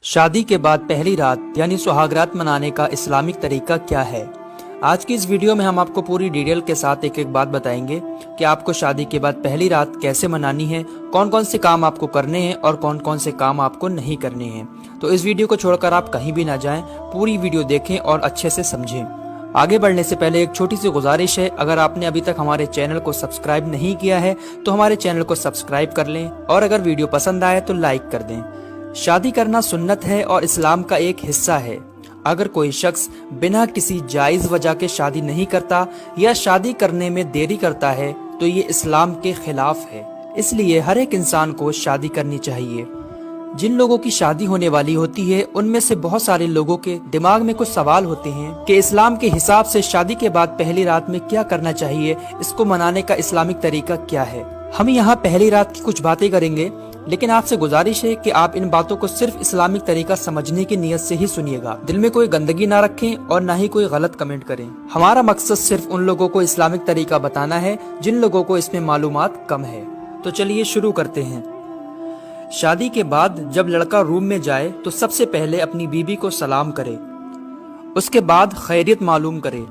शादी के बाद पहली रात यानी सुहागरात मनाने का इस्लामिक तरीका क्या है। आज की इस वीडियो में हम आपको पूरी डिटेल के साथ एक एक बात बताएंगे कि आपको शादी के बाद पहली रात कैसे मनानी है, कौन कौन से काम आपको करने हैं और कौन कौन से काम आपको नहीं करने हैं। तो इस वीडियो को छोड़कर आप कहीं भी ना जाएं, पूरी वीडियो देखें और अच्छे से समझें। आगे बढ़ने से पहले एक छोटी सी गुजारिश है, अगर आपने अभी तक हमारे चैनल को सब्सक्राइब नहीं किया है तो हमारे चैनल को सब्सक्राइब कर लें और अगर वीडियो पसंद आए तो लाइक कर दें। शादी करना सुन्नत है और इस्लाम का एक हिस्सा है। अगर कोई शख्स बिना किसी जायज वजह के शादी नहीं करता या शादी करने में देरी करता है तो ये इस्लाम के खिलाफ है। इसलिए हर एक इंसान को शादी करनी चाहिए। जिन लोगों की शादी होने वाली होती है उनमें से बहुत सारे लोगों के दिमाग में कुछ सवाल होते हैं कि इस्लाम के हिसाब से शादी के बाद पहली रात में क्या करना चाहिए, इसको मनाने का इस्लामिक तरीका क्या है। हम यहाँ पहली रात की कुछ बातें करेंगे, लेकिन आपसे गुजारिश है कि आप इन बातों को सिर्फ इस्लामिक तरीका समझने की नीयत से ही सुनिएगा। दिल में कोई गंदगी ना रखें और ना ही कोई गलत कमेंट करें। हमारा मकसद सिर्फ उन लोगों को इस्लामिक तरीका बताना है जिन लोगों को इसमें मालूमात कम है। तो चलिए शुरू करते हैं। शादी के बाद जब लड़का रूम में जाए तो सबसे पहले अपनी बीबी को सलाम करे, उसके बाद खैरियत मालूम करे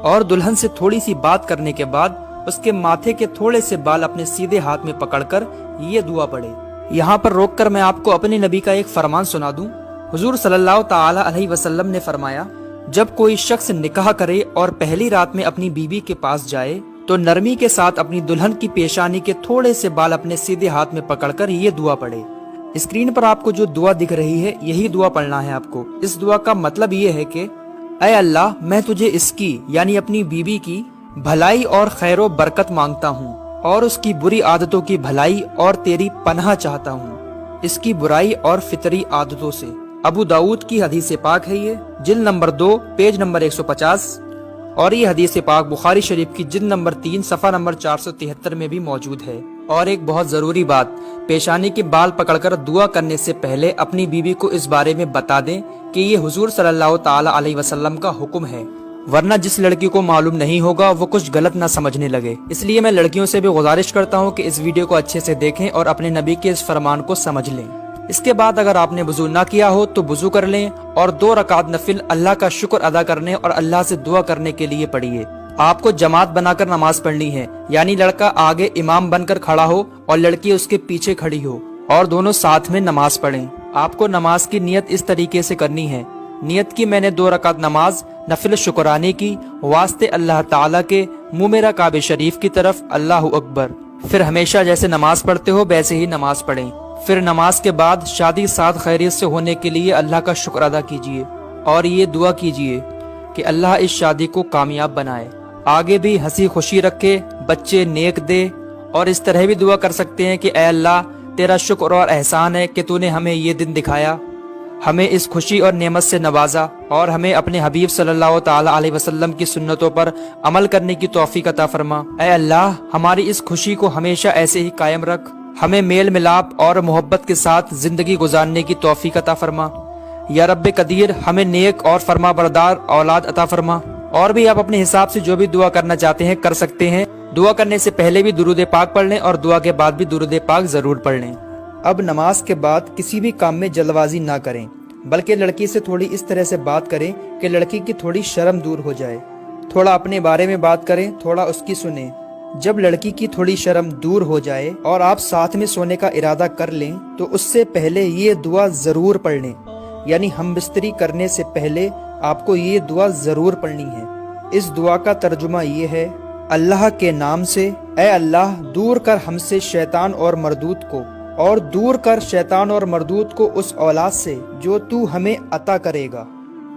और दुल्हन से थोड़ी सी बात करने के बाद उसके माथे के थोड़े से बाल अपने सीधे हाथ में पकड़कर ये दुआ पढ़े। यहाँ पर रोककर मैं आपको अपने नबी का एक फरमान सुना दूं। हुजूर सल्लल्लाहु ताला अलैहि वसल्लम ने फरमाया, जब कोई शख्स निकाह करे और पहली रात में अपनी बीबी के पास जाए तो नरमी के साथ अपनी दुल्हन की पेशानी के थोड़े से बाल अपने सीधे हाथ में पकड़कर ये दुआ पढ़े। स्क्रीन पर आपको जो दुआ दिख रही है यही दुआ पढ़ना है आपको। इस दुआ का मतलब ये है कि ऐ अल्लाह, मैं तुझे इसकी यानी अपनी बीबी की भलाई और खैरो बरकत मांगता हूँ और उसकी बुरी आदतों की भलाई और तेरी पनाह चाहता हूँ, इसकी बुराई और फितरी आदतों से। अबू दाऊद की हदीस पाक है ये, जिल्द नंबर 2 पेज नंबर 150, और ये हदीस पाक बुखारी शरीफ की जिल्द नंबर 3 सफ़ा नंबर 473 में भी मौजूद है। और एक बहुत जरूरी बात, पेशानी के बाल पकड़कर दुआ करने से पहले अपनी बीवी को इस बारे में बता दें कि ये हुजूर सल्लल्लाहु ताला अलैहि वसल्लम का हुक्म है, वरना जिस लड़की को मालूम नहीं होगा वो कुछ गलत ना समझने लगे। इसलिए मैं लड़कियों से भी गुजारिश करता हूँ कि इस वीडियो को अच्छे से देखें और अपने नबी के इस फरमान को समझ लें। इसके बाद अगर आपने वुजू ना किया हो तो वुजू कर लें और 2 रकात नफिल अल्लाह का शुक्र अदा करने और अल्लाह से दुआ करने के लिए पढ़िए। आपको जमात बनाकर नमाज पढ़नी है, यानी लड़का आगे इमाम बनकर खड़ा हो और लड़की उसके पीछे खड़ी हो और दोनों साथ में नमाज पढ़ें। आपको नमाज की नियत इस तरीके से करनी है। नियत की मैंने 2 रकात नमाज नफिल शुक्राने की वास्ते अल्लाह ताला के, मुँह मेरा काबे शरीफ की तरफ, अल्लाहु अकबर। फिर हमेशा जैसे नमाज पढ़ते हो वैसे ही नमाज पढ़ें। फिर नमाज के बाद शादी साथ खैरियत से होने के लिए अल्लाह का शुक्र अदा कीजिए और ये दुआ कीजिए कि अल्लाह इस शादी को कामयाब बनाए, आगे भी हंसी खुशी रखे, बच्चे नेक दे। और इस तरह भी दुआ कर सकते हैं कि ऐ अल्लाह, तेरा शुक्र और एहसान है कि तूने हमें ये दिन दिखाया, हमें इस खुशी और नेमत से नवाजा और हमें अपने हबीब सल्लल्लाहु ताला अलैहि वसल्लम की सुन्नतों पर अमल करने की तौफीक अता फरमा। ऐ अल्लाह, हमारी इस खुशी को हमेशा ऐसे ही कायम रख, हमें मेल मिलाप और मोहब्बत के साथ जिंदगी गुजारने की तौफीक अता फरमा। या रब्बे कदीर, हमें नेक और फरमा बरदार औलाद अता फरमा। और भी आप अपने हिसाब से जो भी दुआ करना चाहते हैं कर सकते हैं। दुआ करने से पहले भी दुरूद पाक पढ़ लें और दुआ के बाद भी दुरूद पाक जरूर पढ़ लें। अब नमाज के बाद किसी भी काम में जल्दबाजी ना करें, बल्कि लड़की से थोड़ी इस तरह से बात करें कि लड़की की थोड़ी शर्म दूर हो जाए। थोड़ा अपने बारे में बात करें, थोड़ा उसकी सुने। जब लड़की की थोड़ी शर्म दूर हो जाए और आप साथ में सोने का इरादा कर लें तो उससे पहले ये दुआ जरूर पढ़ लें, यानी हम बिस्तरी करने से पहले आपको ये दुआ जरूर पढ़नी है। इस दुआ का तर्जुमा ये है, अल्लाह के नाम से, ऐ अल्लाह, दूर कर हमसे शैतान और मरदूत को, और दूर कर शैतान और मरदूत को उस औलाद से जो तू हमें अता करेगा।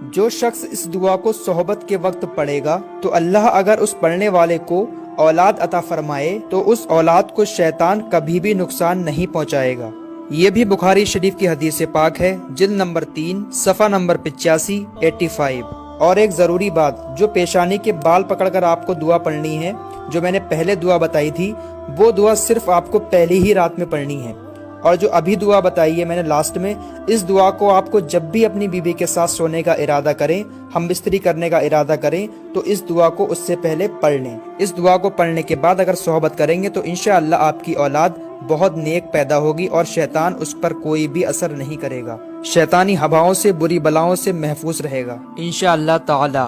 जो शख्स इस दुआ को सोहबत के वक्त पढ़ेगा तो अल्लाह अगर उस पढ़ने वाले को औलाद अता फरमाए तो उस औलाद को शैतान कभी भी नुकसान नहीं पहुंचाएगा। ये भी बुखारी शरीफ की हदीस पाक है, जिल्द नंबर 3 सफ़ा नंबर 85। और एक जरूरी बात, जो पेशानी के बाल पकड़कर आपको दुआ पढ़नी है, जो मैंने पहले दुआ बताई थी, वो दुआ सिर्फ आपको पहली ही रात में पढ़नी है। और जो अभी दुआ बताई है मैंने लास्ट में, इस दुआ को आपको जब भी अपनी बीबी के साथ सोने का इरादा करें, हम बिस्तरी करने का इरादा करें, तो इस दुआ को उससे पहले पढ़ लें। इस दुआ को पढ़ने के बाद अगर सोहबत करेंगे तो इंशाअल्लाह आपकी औलाद बहुत नेक पैदा होगी और शैतान उस पर कोई भी असर नहीं करेगा। शैतानी हवाओं से, बुरी बलाओं से महफूज रहेगा इंशाअल्लाह ताला।